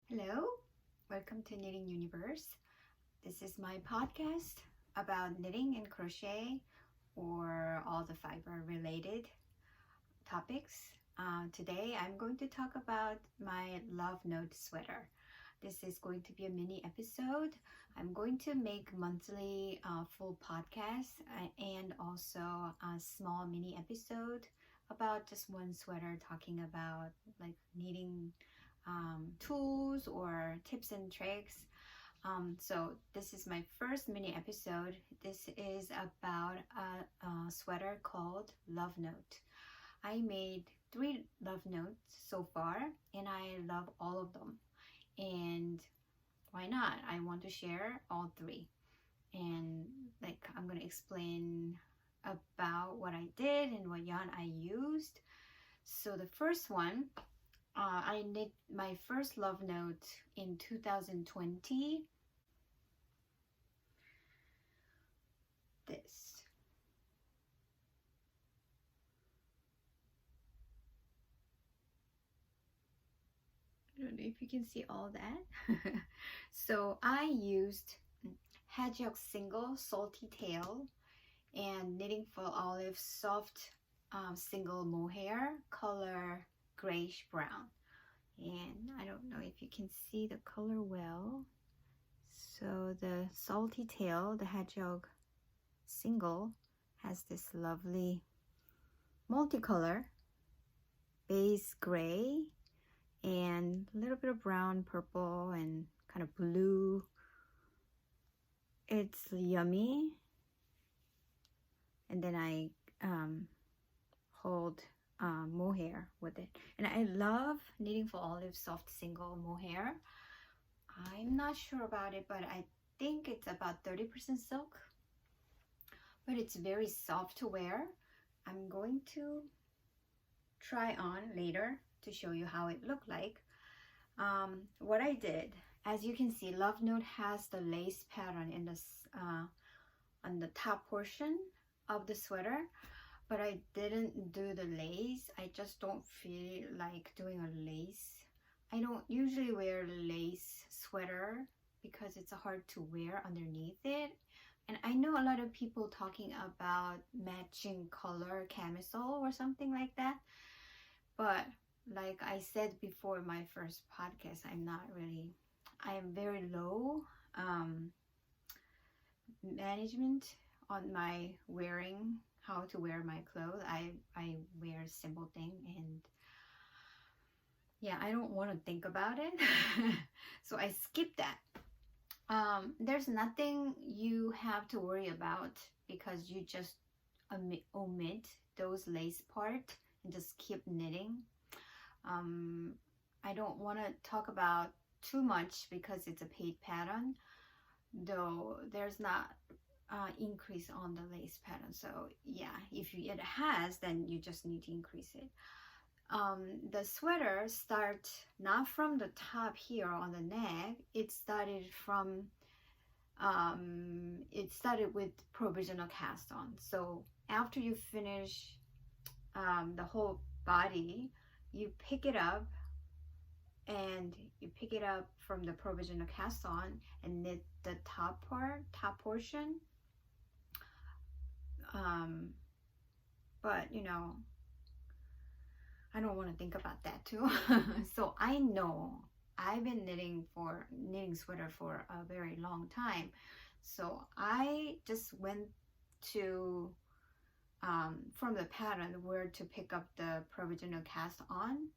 Hello, welcome to Knitting Universe. This is my podcast about knitting and crochet or all the fiber related topics. Today I'm going to talk about my Love Note sweater. This is going to be a mini episode. I'm going to make monthly full podcasts and also a small mini episode about just one sweater, talking about like knitting tools or tips and tricks. So this is my first mini episode. This is about a sweater called Love Note. I made 3 love notes so far and I love all of them. And why not? I want to share all 3. And like I'm going to explain about what I did and what yarn I used. So the first one, I knit my first love note in 2020. This. I don't know if you can see all that. So I used Hedgehog Salty Tail and Knitting for Olive Soft Single Mohair, color grayish brown. And I don't know if you can see the color well. So the Salty Tail, the Hedgehog Single, has this lovely multicolor base gray and a little bit of brown, purple, and kind of blue. It's yummy. And then I hold mohair with it, and I love Knitting for Olive Soft Single Mohair. I'm not sure about it, but I think it's about 30% silk, but it's very soft to wear. I'm going to try on later to show you how it looked like. What I did, as you can see, Love Note has the lace pattern in this on the top portion of the sweater, but I didn't do the lace. I just don't feel like doing a lace. I don't usually wear lace sweater because it's hard to wear underneath it. And I know a lot of people talking about matching color camisole or something like that. But like I said before in my first podcast, I am very low management on my wearing, how to wear my clothes. I wear a simple thing, and yeah, I don't want to think about it. So I skip that. There's nothing you have to worry about because you just omit those lace part and just keep knitting. I don't want to talk about too much because it's a paid pattern, though there's not increase on the lace pattern. So yeah, if it has, then you just need to increase it. The sweater starts not from the top here on the neck. It started from it started with provisional cast on. So after you finish the whole body, you pick it up and you pick it up from the provisional cast on and knit the top portion. But you know, I don't want to think about that too. So I know I've been knitting sweater for a very long time. So I just went to from the pattern where to pick up the provisional cast on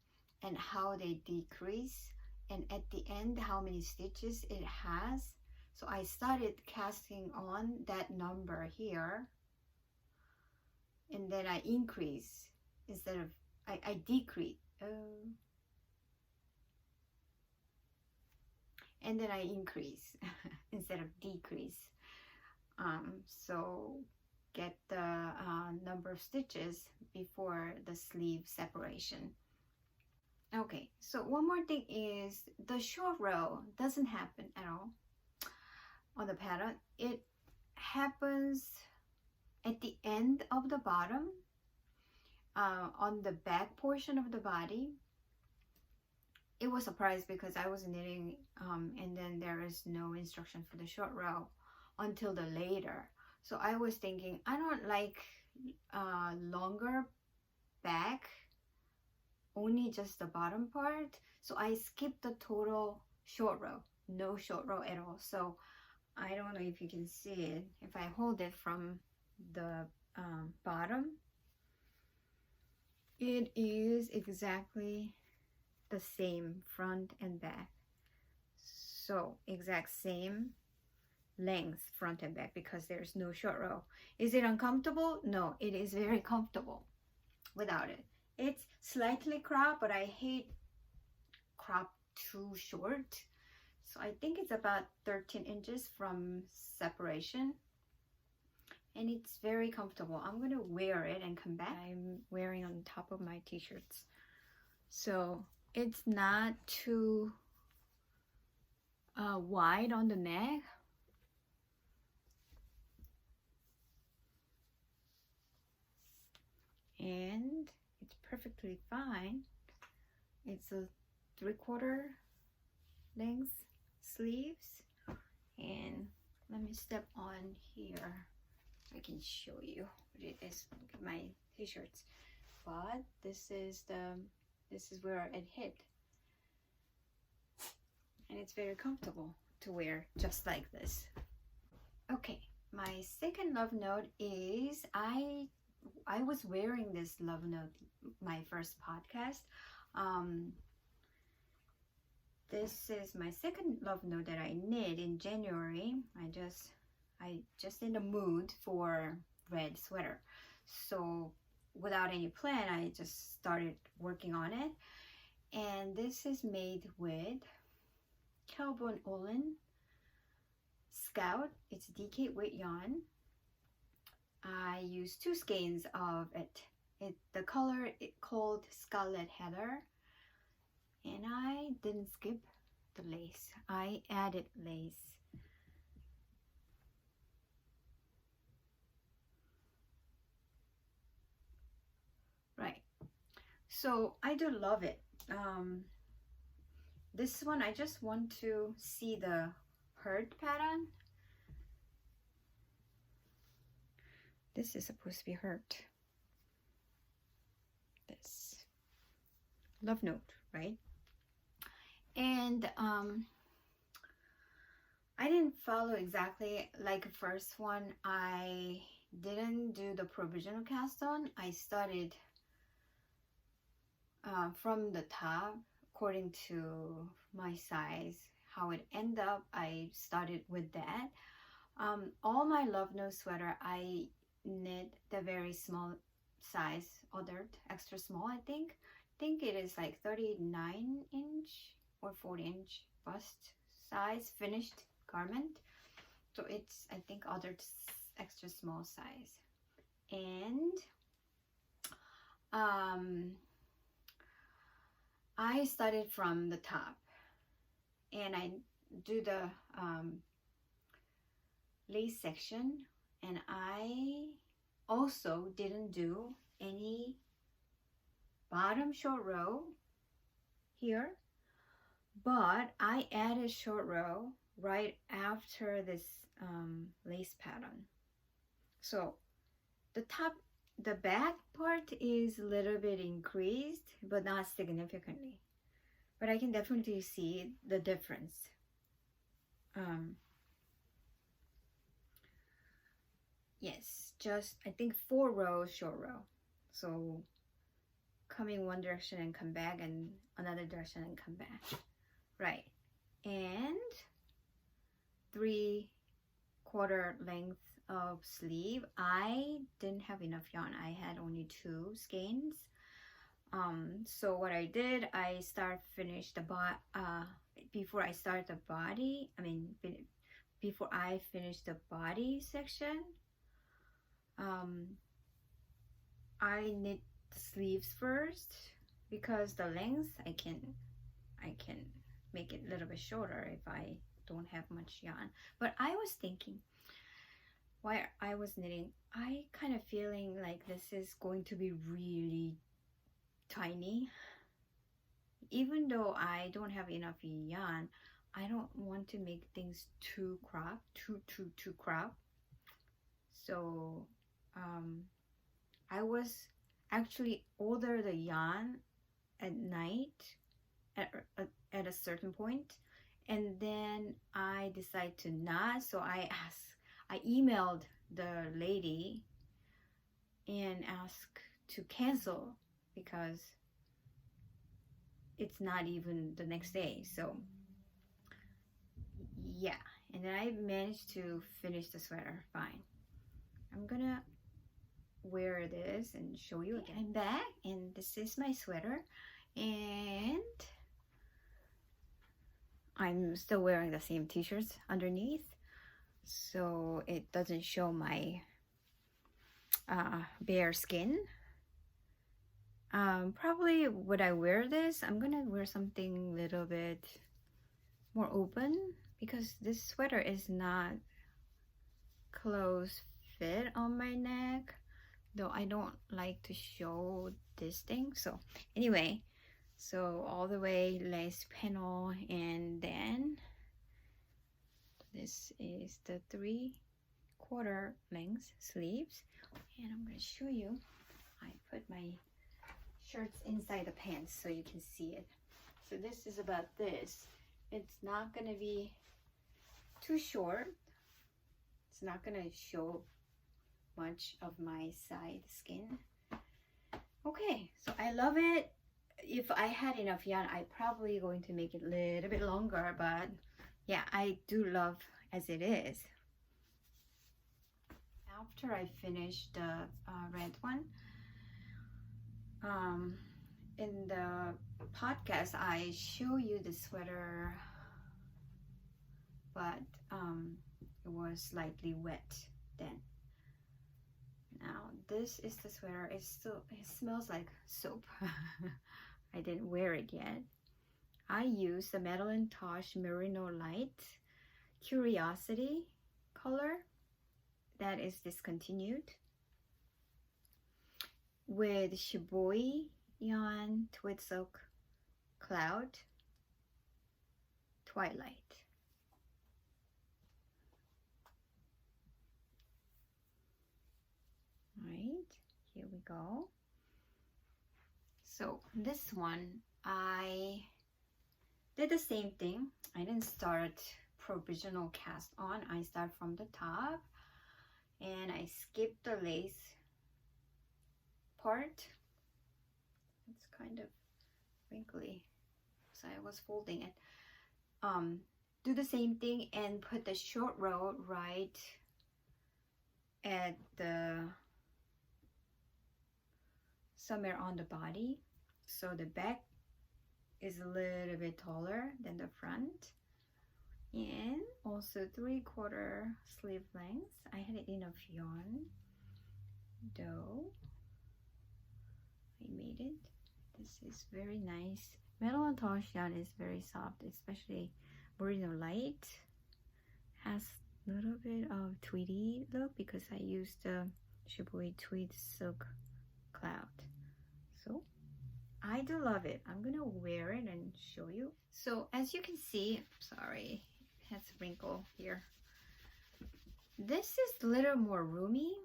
and how they decrease, and at the end how many stitches it has. So I started casting on that number here, and then I increase instead of I decrease. And then I increase instead of decrease. So get the number of stitches before the sleeve separation. Okay, so one more thing is the short row doesn't happen at all on the pattern. It happens at the end of the bottom, on the back portion of the body. it was a surprise because I was knitting and then there is no instruction for the short row until the later. So I was thinking I don't like longer back, only just the bottom part. So I skipped the total short row, no short row at all. So I don't know if you can see it. If I hold it from the bottom, it is exactly the same front and back. So exact same length front and back because there's no short row. Is it uncomfortable? No, it is very comfortable without it. It's slightly cropped, but I hate crop too short. So I think it's about 13 inches from separation. And it's very comfortable. I'm gonna wear it and come back. I'm wearing on top of my t-shirts. So it's not too wide on the neck. And it's perfectly fine. It's a 3/4 length sleeves. And let me step on here. I can show you what it is. Look at my t-shirts. But this is where it hit. And it's very comfortable to wear just like this. Okay, my second love note is I was wearing this love note my first podcast. This is my second love note that I knit in January. I just in the mood for red sweater. So without any plan, I just started working on it. And this is made with Kelbourne Woolen Scout. It's DK weight yarn. I used 2 skeins of it. The color is called Scarlet Heather. And I didn't skip the lace. I added lace. Right. So I do love it. This one, I just want to see the heart pattern. This is supposed to be heart. This love note, right? And I didn't follow exactly like the first one. I didn't do the provisional cast on. I started from the top according to my size, how it ended up. I started with that. All my love note sweater I knit the very small size, other extra small. I think it is like 39 inch or 40 inch bust size finished garment. So it's, I think, other extra small size. And I started from the top and I do the lace section, and I also didn't do any bottom short row here, but I added short row right after this lace pattern. So the back part is a little bit increased, but not significantly. But I can definitely see the difference. Yes, just I think 4 rows short row. So coming one direction and come back, and another direction and come back. Right. And 3/4 length of sleeve. I didn't have enough yarn. I had only 2 skeins. So what I did, I finished the before I start the body. Before I finish the body section, I knit the sleeves first, because the length I can make it a little bit shorter if I don't have much yarn. But I was thinking, while I was knitting, I kind of feeling like this is going to be really tiny. even though I don't have enough yarn, I don't want to make things too crop, too crop. So I was actually order the yarn at night at a certain point, and then I decide to not. So I emailed the lady and asked to cancel because it's not even the next day. So yeah, and then I managed to finish the sweater fine. I'm gonna wear this and show you again. I'm back, and this is my sweater, and I'm still wearing the same t-shirts underneath, so it doesn't show my bare skin. Probably would I wear this, I'm gonna wear something a little bit more open, because this sweater is not close fit on my neck, though I don't like to show this thing. So anyway, so all the way lace panel, and then this is the 3/4 length sleeves, and I'm going to show you. I put my shirts inside the pants so you can see it. So this is about this. It's not going to be too short. It's not going to show much of my side skin. Okay, so I love it. If I had enough yarn, I probably going to make it a little bit longer, but yeah, I do love as it is. After I finish the red one, in the podcast I show you the sweater, but it was slightly wet then. Now this is the sweater. It smells like soap. I didn't wear it yet. I used the Madelinetosh Merino Light Curiosity color that is discontinued, with Shibui yarn Tweed Silk Cloud Twilight. Right, here we go. So this one, I did the same thing. I didn't start provisional cast on. I start from the top, and I skip the lace part. It's kind of wrinkly, so I was folding it. Do the same thing and put the short row right at the somewhere on the body, so the back is a little bit taller than the front, and also 3/4 sleeve length. I had enough yarn, though I made it. This is very nice. Madelinetosh yarn is very soft, especially Merino Light has a little bit of tweedy look because I used the Shibui Tweed Silk Cloud. So I do love it. I'm gonna wear it and show you. So as you can see, sorry, it has a wrinkle here. This is a little more roomy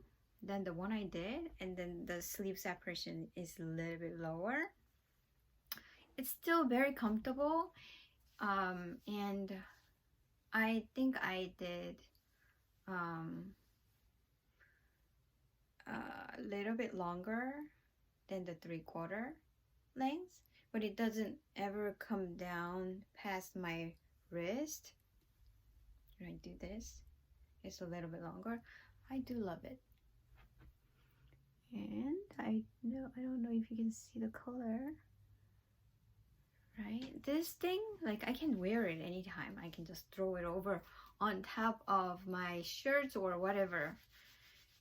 than the one I did, and then the sleeve separation is a little bit lower. It's still very comfortable, and I think I did a little bit longer than the 3/4 length, but it doesn't ever come down past my wrist. When I do this, it's a little bit longer. I do love it. And I don't know if you can see the color, right? This thing, like, I can wear it anytime. I can just throw it over on top of my shirts or whatever.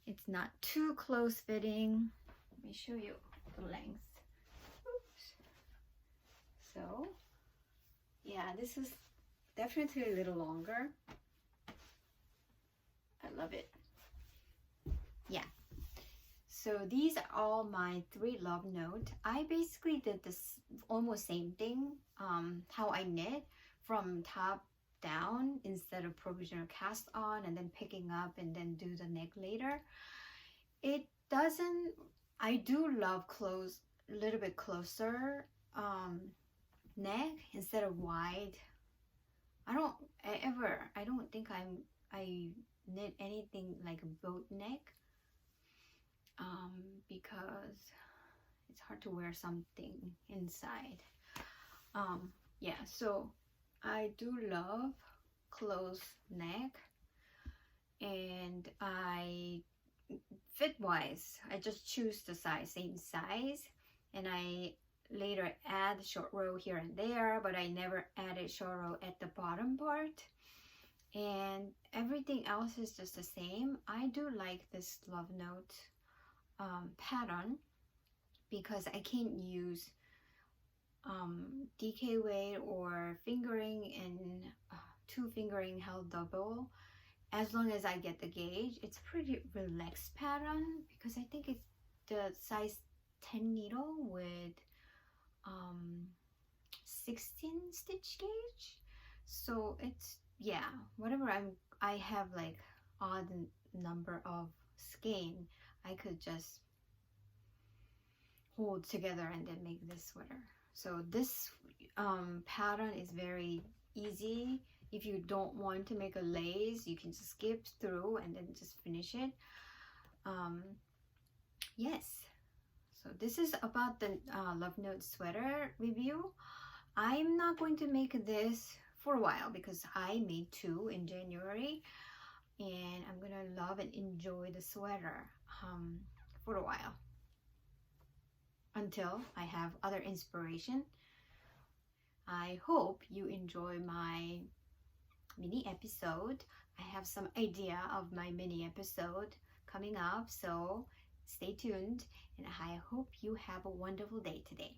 It's not too close fitting. Let me show you the length. Oops. So yeah, this is definitely a little longer. I love it. Yeah, so these are all my 3 love note. I basically did this almost same thing, how I knit from top down instead of provisional cast on and then picking up and then do the neck later. It doesn't, I do love close, a little bit closer neck instead of wide. I don't think I knit anything like a boat neck, because it's hard to wear something inside. Yeah, so I do love close neck, and I fit wise I just choose the same size, and I later add short row here and there, but I never added short row at the bottom part, and everything else is just the same. I do like this love note pattern because I can't use DK weight or fingering and 2 fingering held double as long as I get the gauge. It's a pretty relaxed pattern because I think it's the size 10 needle with 16 stitch gauge, so it's, yeah, whatever I have like odd number of skein, I could just hold together and then make this sweater. So this pattern is very easy. If you don't want to make a lace, you can just skip through and then just finish it. Yes, so this is about the Love Note sweater review. I'm not going to make this for a while because I made 2 in January, and I'm gonna love and enjoy the sweater for a while until I have other inspiration. I hope you enjoy my mini episode. I have some idea of my mini episode coming up, so stay tuned, and I hope you have a wonderful day today.